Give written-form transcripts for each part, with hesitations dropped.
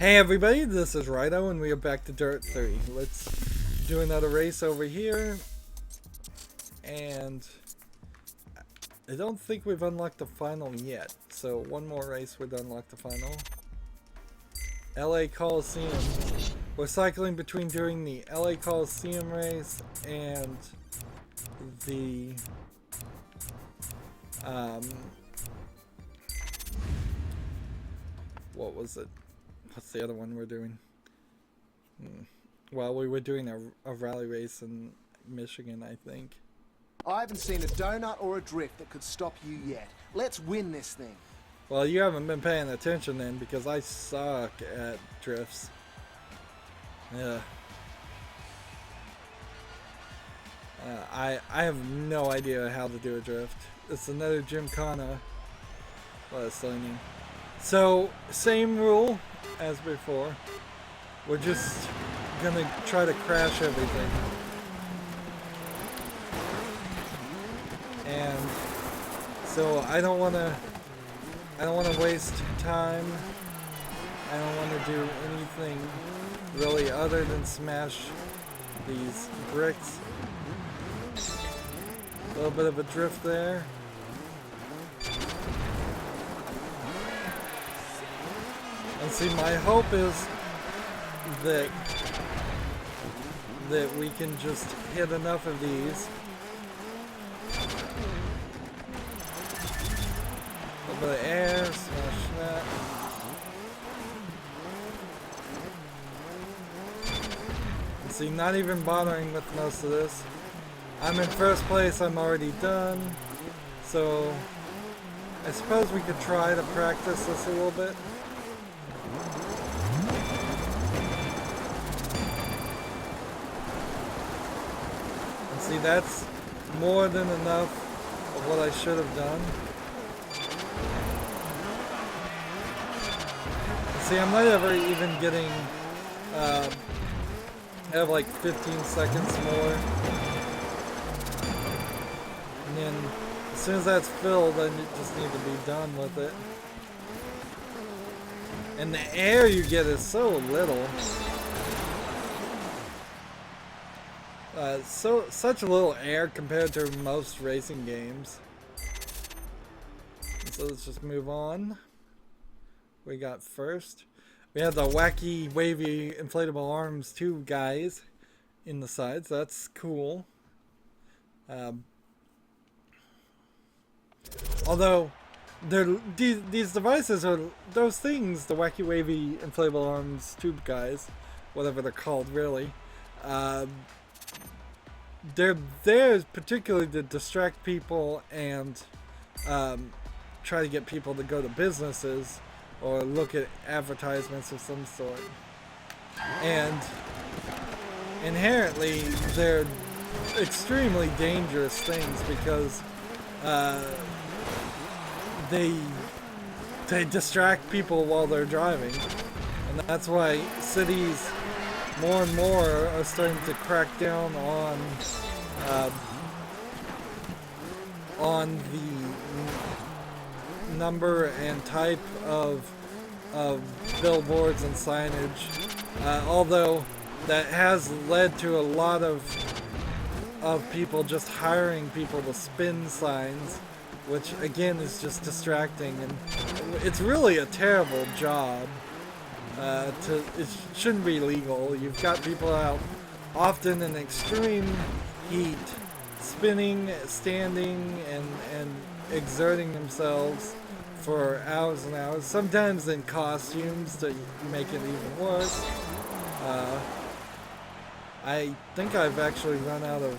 Hey everybody, this is Rydo and we are back to Dirt 3. Let's do another race over here. And I don't think we've unlocked the final yet. So one more race would unlock the final. LA Coliseum. We're cycling between doing the LA Coliseum race and the what was it? What's the other one we're doing? Well, we were doing a rally race in Michigan, I think. I haven't seen a donut or a drift that could stop you yet. Let's win this thing. Well, you haven't been paying attention then, because I suck at drifts. Yeah. I have no idea how to do a drift. It's another Gymkhana. Well, it's learning. So, same rule as before. We're just gonna try to crash everything. And so I don't wanna waste time. I don't wanna do anything really other than smash these bricks. A little bit of a drift there. And see, my hope is that we can just hit enough of these. A little bit of air, smash that. And see, not even bothering with most of this. I'm in first place, I'm already done. So, I suppose we could try to practice this a little bit. See, that's more than enough of what I should have done. See, I'm not ever even getting, I have like 15 seconds more. And then, as soon as that's filled, I just need to be done with it. And the air you get is so little. Such a little air compared to most racing games. So let's just move on. We got first. We have the wacky, wavy, inflatable arms 2 guys in the sides. That's cool. Although, these devices are those things, the wacky, wavy, inflatable arms tube guys, whatever they're called, really. They're there particularly to distract people and try to get people to go to businesses or look at advertisements of some sort. And inherently, they're extremely dangerous things because they distract people while they're driving. And that's why cities more and more are starting to crack down on the number and type of billboards and signage. Although that has led to a lot of people just hiring people to spin signs, which again is just distracting, and it's really a terrible job. It shouldn't be legal. You've got people out often in extreme heat, spinning, standing, and exerting themselves for hours and hours, sometimes in costumes to make it even worse. I think I've actually run out of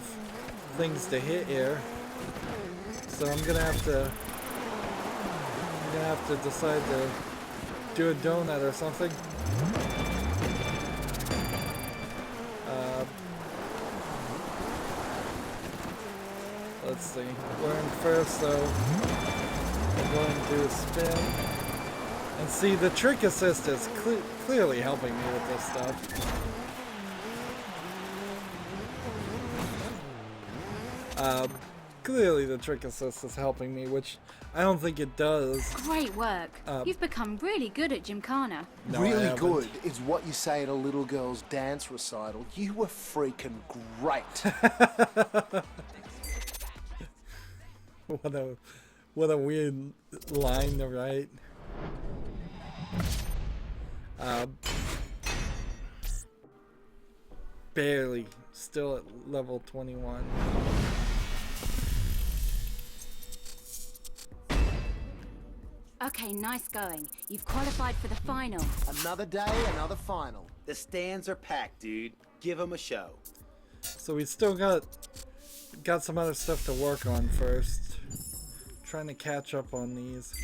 things to hit here, so I'm gonna have to decide to do a donut or something. Let's see. We're in first, so I'm going to do a spin. And see, the trick assist is clearly helping me with this stuff. Clearly the trick assist is helping me, which I don't think it does. Great work. You've become really good at Gymkhana. No, I Really haven't. good is what you say at a little girl's dance recital. You were freaking great. What a weird line to write. Barely. Still at level 21. Okay, nice going. You've qualified for the final. Another day, another final. The stands are packed, dude. Give them a show. So we still got some other stuff to work on first. Trying to catch up on these.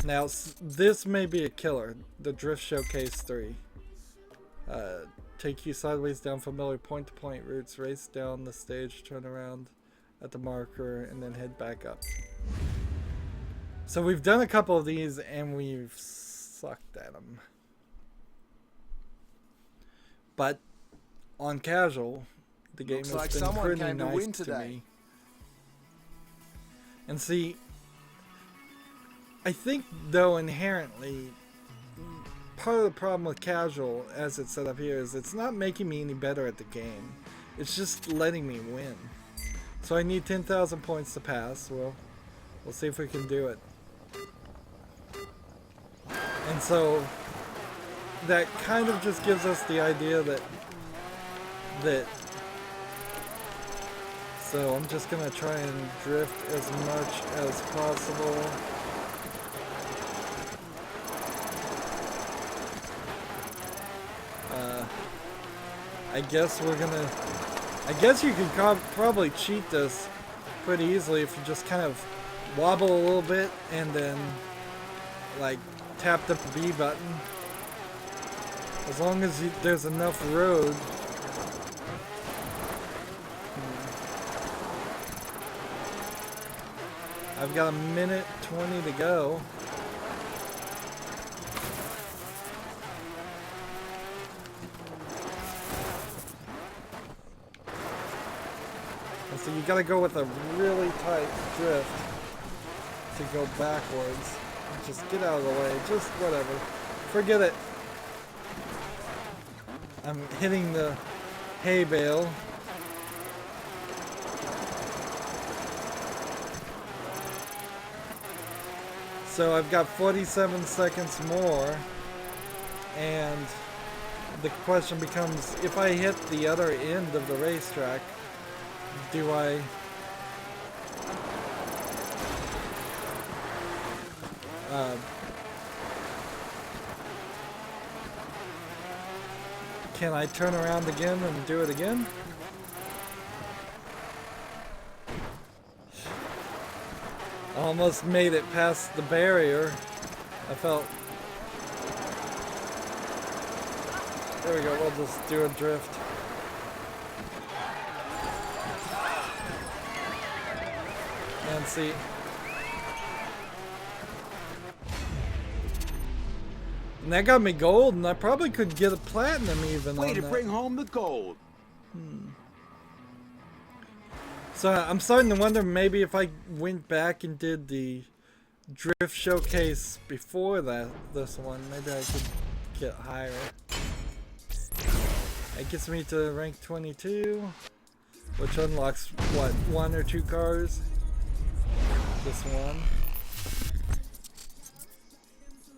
Now, this may be a killer. The Drift Showcase 3. Take you sideways down familiar point-to-point routes, race down the stage, turn around at the marker, and then head back up. So we've done a couple of these, and we've sucked at them. But on casual, the game has like been someone pretty came to nice win to today. me. And see, I think though inherently, part of the problem with casual as it's set up here is it's not making me any better at the game. It's just letting me win. So I need 10,000 points to pass. Well, we'll see if we can do it. And so that kind of just gives us the idea that so I'm just gonna try and drift as much as possible. I guess you can probably cheat this pretty easily if you just kind of wobble a little bit and then like tap the B button. As long as there's enough road. I've got 1:20 to go. And so you gotta go with a really tight drift to go backwards. Just get out of the way. Just whatever. Forget it. I'm hitting the hay bale. So I've got 47 seconds more, and the question becomes, if I hit the other end of the racetrack, do I can I turn around again and do it again? Almost made it past the barrier. I felt... There we go, we'll just do a drift. And see. And that got me gold, and I probably could get a platinum even Way on to that. bring home the gold. So I'm starting to wonder maybe if I went back and did the drift showcase before this one, maybe I could get higher. It gets me to rank 22, which unlocks what, 1 or 2 cars? This one.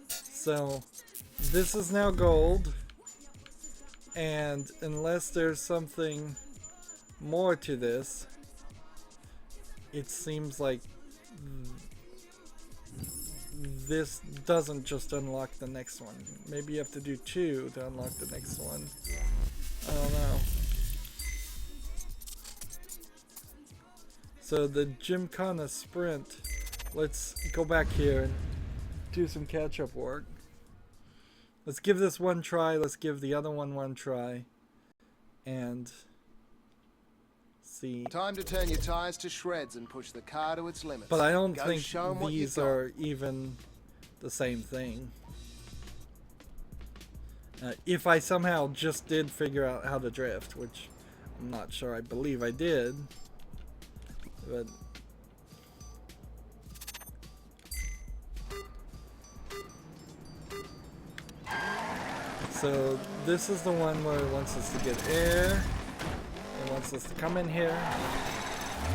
So this is now gold, and unless there's something more to this, it seems like this doesn't just unlock the next one. Maybe you have to do 2 to unlock the next one. I don't know. So the Gymkhana sprint, let's go back here and do some catch-up work. Let's give this one try, let's give the other one try, and see. Time to turn your tires to shreds and push the car to its limits. But I don't Go think show 'em what you've these got. are even the same thing. If I somehow just did figure out how to drift, which I'm not sure, I believe I did. But so this is the one where it wants us to get air. It wants us to come in here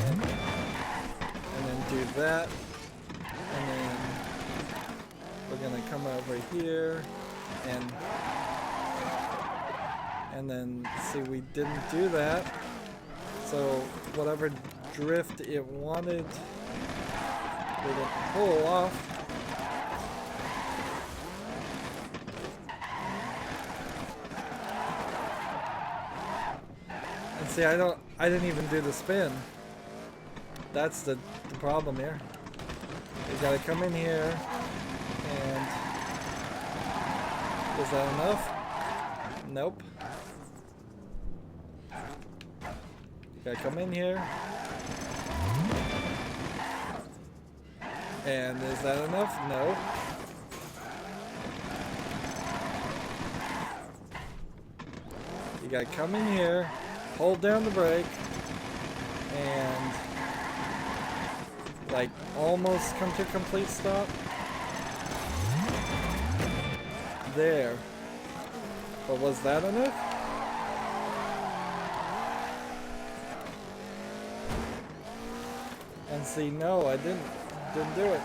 and then do that. And then we're gonna come over here and then see, we didn't do that. So whatever drift it wanted, we didn't pull off. And see, I didn't even do the spin. That's the problem here. We gotta come in here and is that enough? Nope. You gotta come in here. And is that enough? No. You gotta come in here, hold down the brake, and like almost come to a complete stop. There. But was that enough? And see, no, I didn't do it.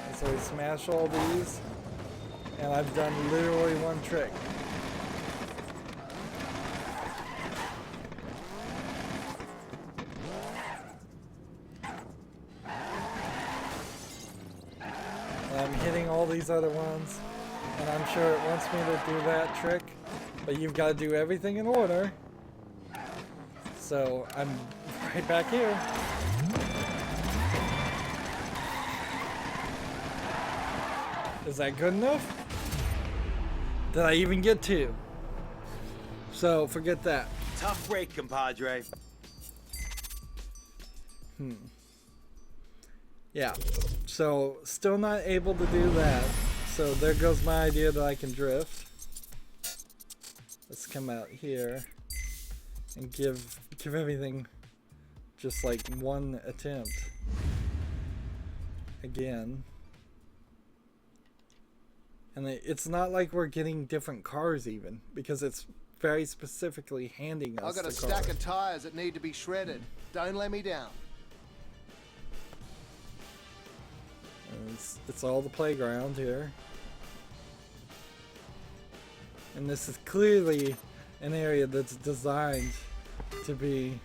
And so we smash all these, and I've done literally one trick. And I'm hitting all these other ones, and I'm sure it wants me to do that trick, but you've got to do everything in order. So I'm right back here. Is that good enough? Did I even get 2? So forget that. Tough break, compadre. Yeah. So still not able to do that. So there goes my idea that I can drift. Let's come out here and give everything just like one attempt. Again. And it's not like we're getting different cars even, because it's very specifically handing us I've got a the stack car. of tires that need to be shredded. Don't let me down. And it's all the playground here. And this is clearly an area that's designed to be...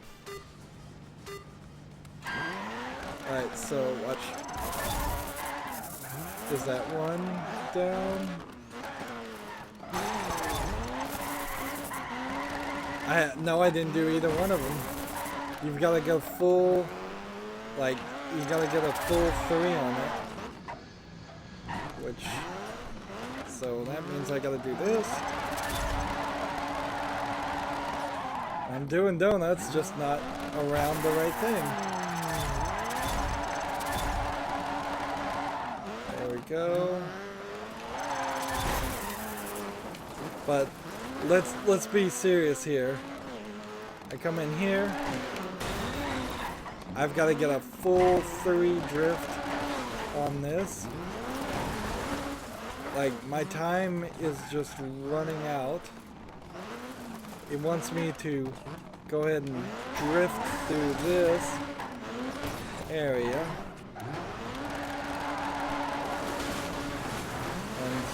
Alright, so watch. Is that one down? No, I didn't do either one of them. You've got to go full, like, you got to get a full 3 on it. Which, so that means I got to do this. I'm doing donuts, just not around the right thing. There we go. But let's be serious here. I come in here. I've got to get a full 3 drift on this. Like, my time is just running out. It wants me to go ahead and drift through this area. And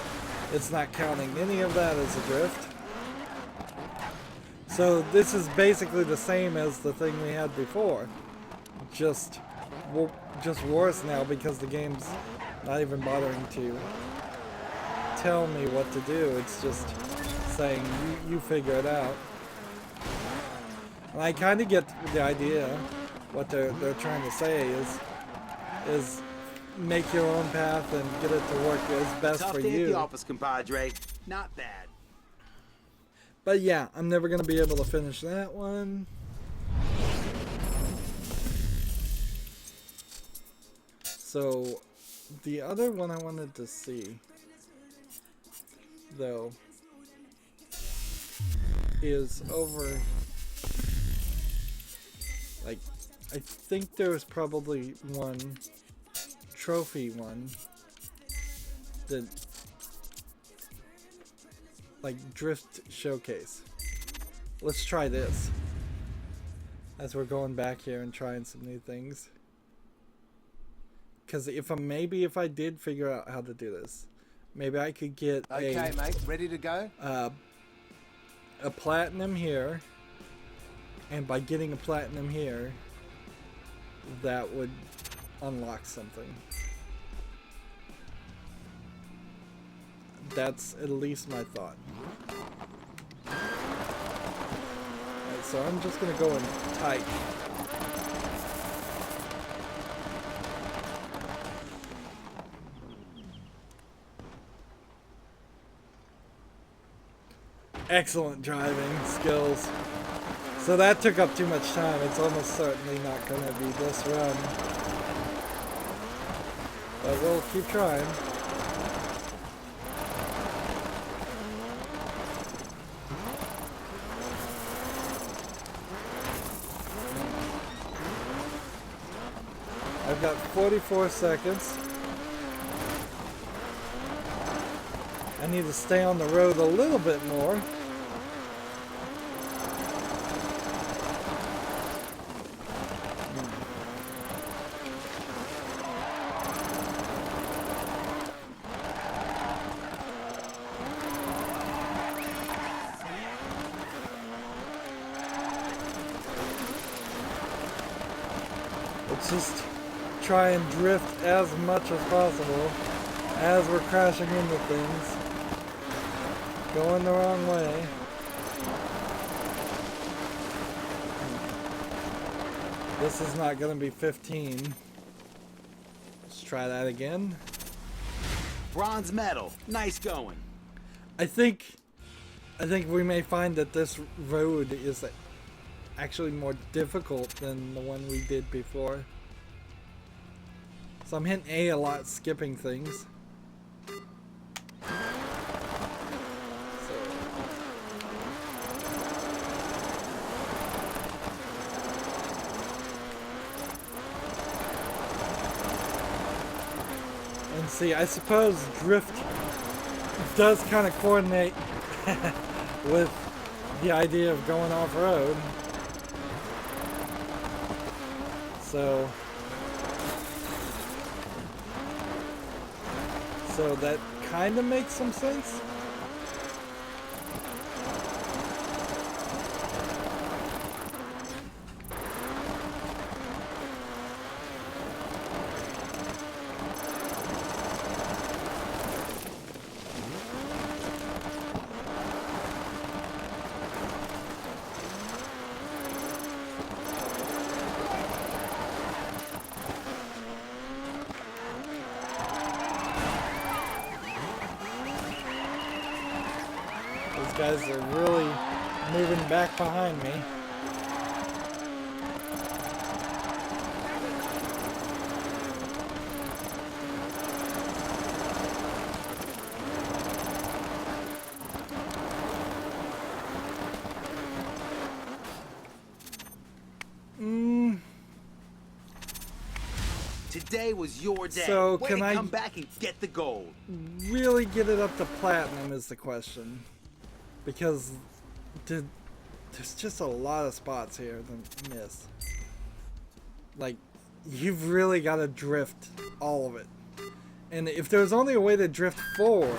it's not counting any of that as a drift. So this is basically the same as the thing we had before. Just worse now, because the game's not even bothering to tell me what to do. It's just saying, you figure it out. And I kind of get the idea. What they're trying to say is make your own path and get it to work as best Tough for day at you. the office, compadre. Not bad. But yeah, I'm never going to be able to finish that one. So, the other one I wanted to see, though, is over, like, I think there was probably one trophy one that like drift showcase. Let's try this as we're going back here and trying some new things. Because if I did figure out how to do this, maybe I could get Okay, mate, ready to go? a platinum here, and by getting a platinum here, that would unlock something. That's at least my thought. Alright, so I'm just gonna go in tight. Excellent driving skills. So that took up too much time. It's almost certainly not going to be this run. But we'll keep trying. I've got 44 seconds. I need to stay on the road a little bit more. Let's just try and drift as much as possible as we're crashing into things. Going the wrong way. This is not going to be 15. Let's try that again. Bronze medal. Nice going. I think we may find that this road is actually more difficult than the one we did before. So I'm hitting A a lot, skipping things. And see, I suppose drift does kind of coordinate with the idea of going off-road. So that kind of makes some sense. Guys are really moving back behind me. Today was your day. So Way can to I come back and get the gold? Really get it up to platinum is the question. Because there's just a lot of spots here to miss. Like, you've really got to drift all of it. And if there's only a way to drift forward,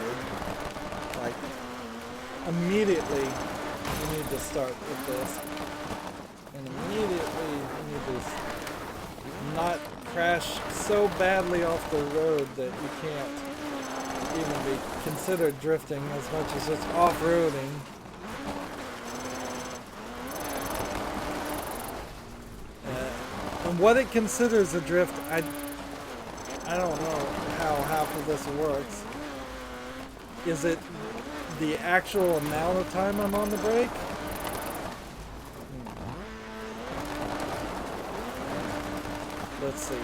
like, immediately you need to start with this. And immediately you need to not crash so badly off the road that you can't even be considered drifting as much as just off-roading. And what it considers a drift, I don't know how half of this works. Is it the actual amount of time I'm on the brake? Let's see.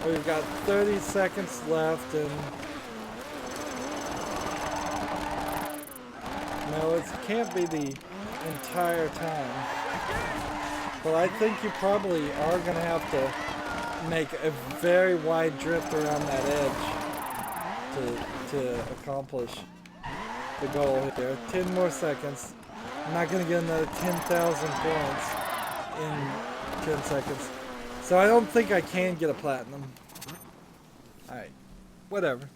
We've got 30 seconds left, and No, it can't be the entire time. But I think you probably are going to have to make a very wide drift around that edge to accomplish the goal here. 10 more seconds. I'm not going to get another 10,000 points in 10 seconds. So I don't think I can get a platinum. Alright. Whatever.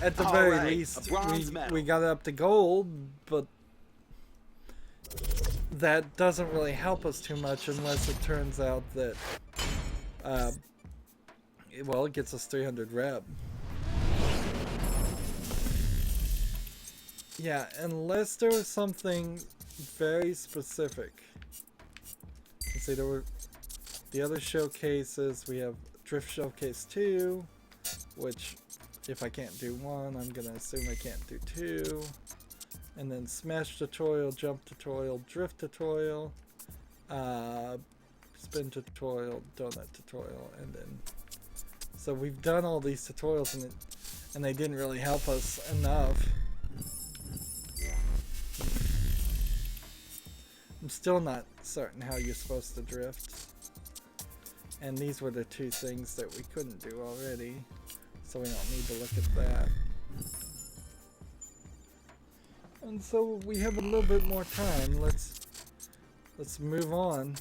At the very least, we got it up to gold, but that doesn't really help us too much unless it turns out that, well, it gets us 300 rep. Yeah, unless there was something very specific. Let's see, there were the other showcases. We have Drift Showcase 2, which, if I can't do 1, I'm gonna assume I can't do 2. And then Smash Tutorial, Jump Tutorial, Drift Tutorial, Spin Tutorial, Donut Tutorial, and then... So we've done all these tutorials and they didn't really help us enough. I'm still not certain how you're supposed to drift. And these were the 2 things that we couldn't do already, so we don't need to look at that. And so we have a little bit more time. Let's move on.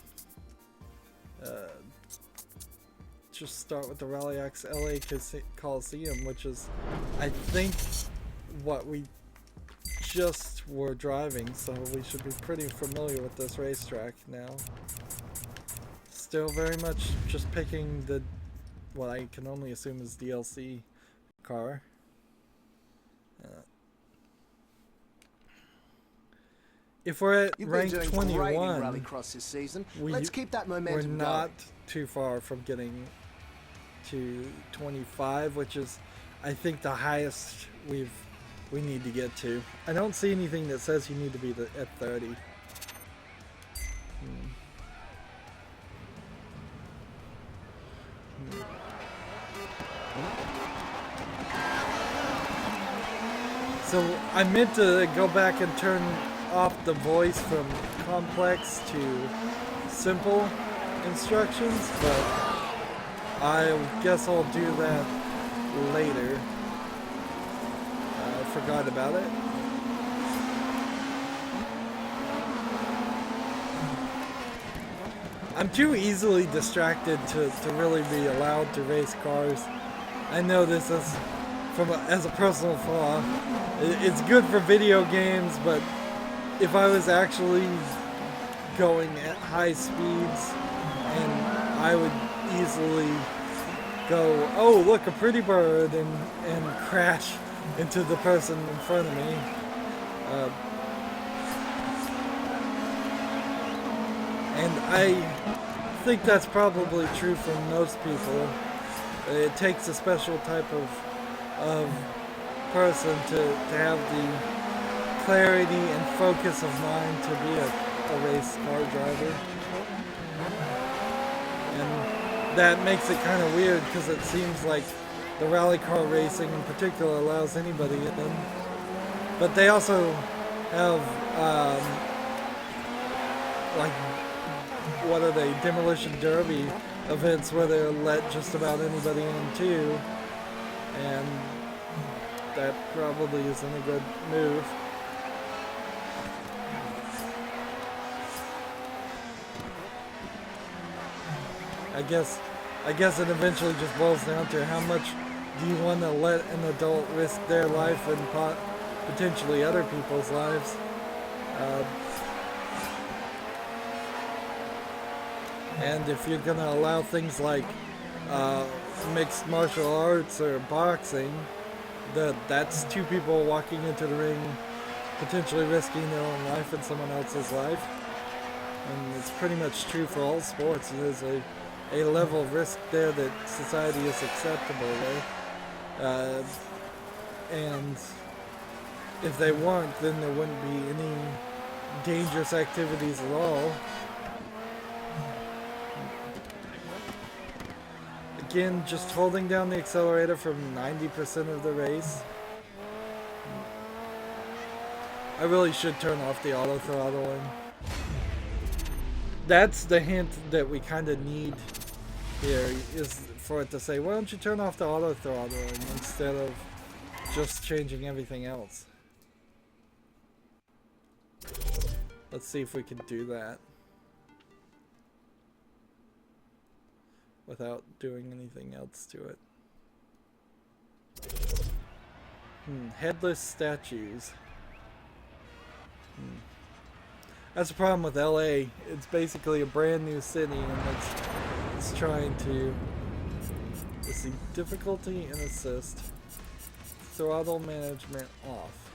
Just start with the Rallycross LA Coliseum, which is, I think, what we just were driving, so we should be pretty familiar with this racetrack now. Still very much just picking the, what I can only assume is DLC car. If we're at rank 21, Rallycross this season. Let's keep that momentum we're not going. too far from getting to 25, which is, I think, the highest we need to get to. I don't see anything that says you need to be at 30. So I meant to go back and turn off the voice from complex to simple instructions, but I guess I'll do that later. I forgot about it. I'm too easily distracted to really be allowed to race cars. I know this is as a personal flaw. It's good for video games, but if I was actually going at high speeds, and I would easily go, oh look, a pretty bird, and crash into the person in front of me. And I think that's probably true for most people. It takes a special type of person to have the clarity and focus of mind to be a race car driver. And that makes it kind of weird because it seems like the rally car racing in particular allows anybody in. But they also have like, what are they, demolition derby events where they'll let just about anybody in too, and that probably isn't a good move. I guess it eventually just boils down to how much do you want to let an adult risk their life and potentially other people's lives. And if you're going to allow things like mixed martial arts or boxing, that's 2 people walking into the ring, potentially risking their own life and someone else's life. And it's pretty much true for all sports. There's a level of risk there that society is acceptable with. And if they weren't, then there wouldn't be any dangerous activities at all. Again, just holding down the accelerator for 90% of the race. I really should turn off the auto throttling. That's the hint that we kind of need here, is for it to say, why don't you turn off the auto throttling instead of just changing everything else. Let's see if we can do that without doing anything else to it. Headless statues. That's the problem with LA. It's basically a brand new city, and it's trying to. Let's see, difficulty and assist. Throttle management off.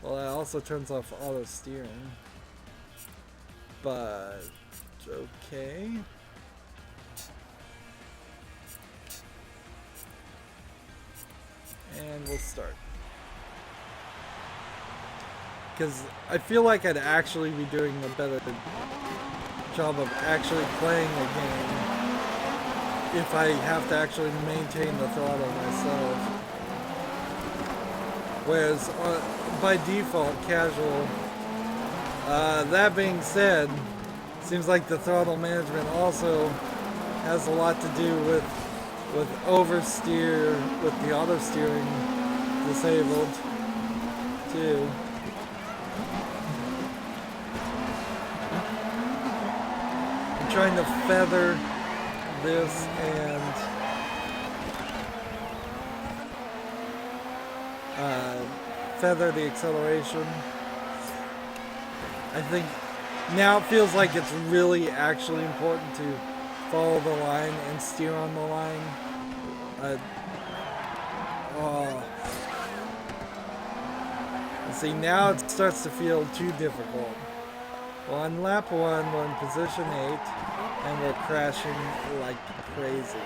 Well, that also turns off auto steering. But okay. And we'll start. Because I feel like I'd actually be doing a better job of actually playing a game if I have to actually maintain the throttle myself. Whereas by default, casual. That being said, seems like the throttle management also has a lot to do with oversteer, with the auto steering disabled too. I'm trying to feather this and feather the acceleration. I think now it feels like it's really actually important to follow the line and steer on the line. See, now it starts to feel too difficult. Well, on lap 1, we're in position 8, and we're crashing like crazy.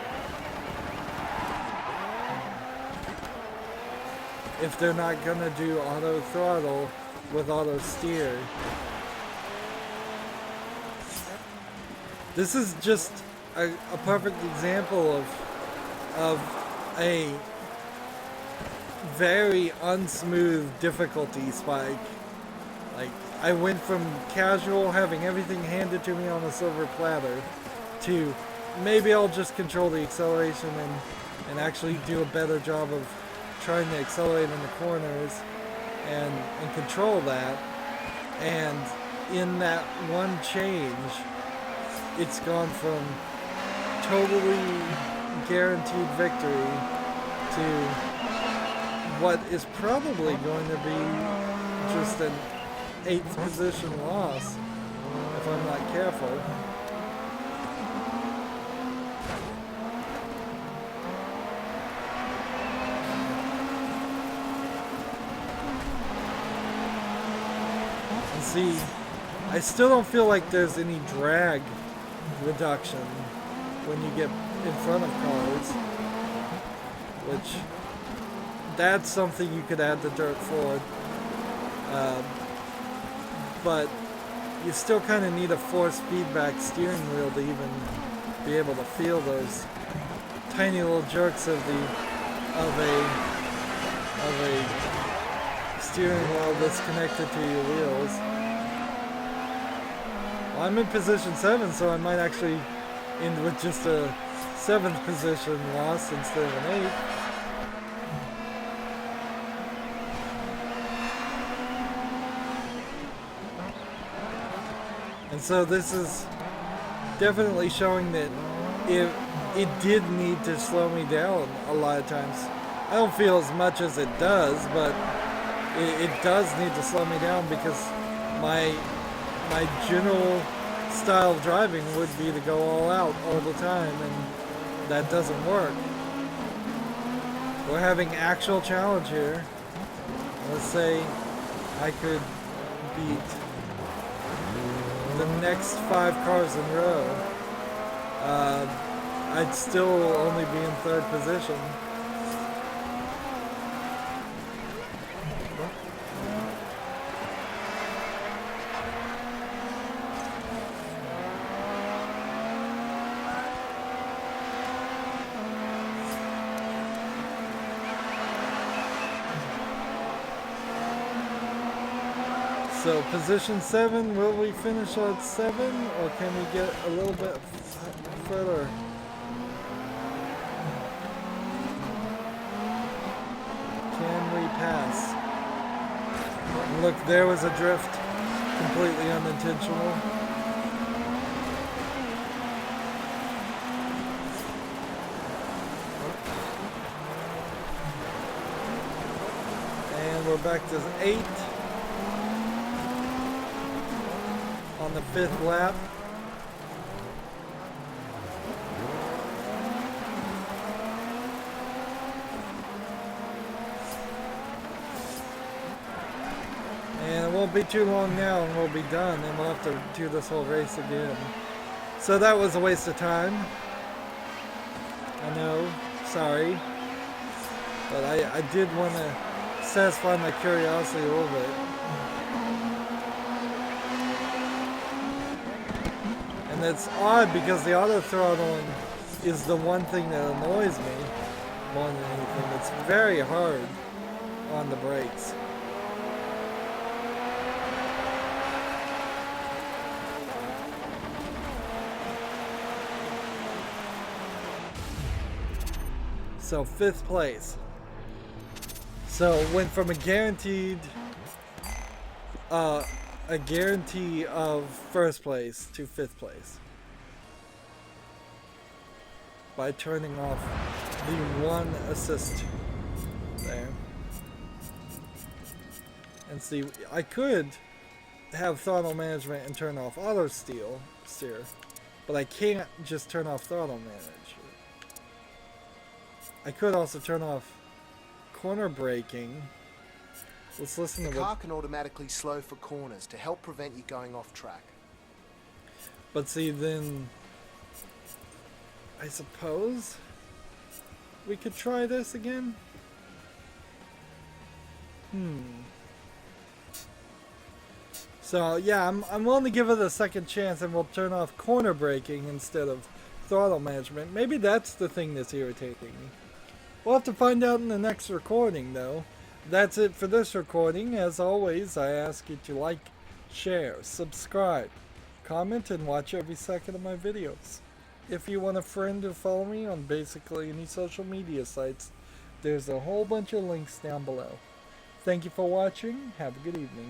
If they're not gonna do auto throttle with auto steer, this is just a perfect example of a very unsmooth difficulty spike. Like, I went from casual, having everything handed to me on a silver platter, to maybe I'll just control the acceleration and actually do a better job of trying to accelerate in the corners and control that. And in that one change, it's gone from totally guaranteed victory to what is probably going to be just an 8th position loss if I'm not careful. And see, I still don't feel like there's any drag reduction when you get in front of cars, which that's something you could add to Dirt Ford, but you still kind of need a force feedback steering wheel to even be able to feel those tiny little jerks of a steering wheel that's connected to your wheels. Well, I'm in position 7, so I might actually end with just a 7th position loss instead of an 8th. And so this is definitely showing that it did need to slow me down a lot of times. I don't feel as much as it does, but it does need to slow me down because my general style of driving would be to go all out all the time, and that doesn't work. We're having actual challenge here. Let's say I could beat the next 5 cars in a row. I'd still only be in 3rd position. So position 7, will we finish at 7 or can we get a little bit further? Can we pass? Look, there was a drift, completely unintentional. And we're back to 8 on the 5th lap. And it won't be too long now and we'll be done and we'll have to do this whole race again. So that was a waste of time. I know, sorry. But I did want to satisfy my curiosity a little bit. And it's odd because the auto throttling is the one thing that annoys me more than anything. It's very hard on the brakes. So 5th place. So went from a guarantee of 1st place to 5th place by turning off the 1 assist there. And see, I could have throttle management and turn off auto steer, but I can't just turn off throttle management. I could also turn off corner braking. Let's listen to the car can automatically slow for corners to help prevent you going off track. But see, then I suppose we could try this again. So yeah, I'm willing to give it a second chance, and we'll turn off corner braking instead of throttle management. Maybe that's the thing that's irritating me. We'll have to find out in the next recording, though. That's it for this recording. As always, I ask you to like, share, subscribe, comment, and watch every second of my videos. If you want a friend to follow me on basically any social media sites, there's a whole bunch of links down below. Thank you for watching. Have a good evening.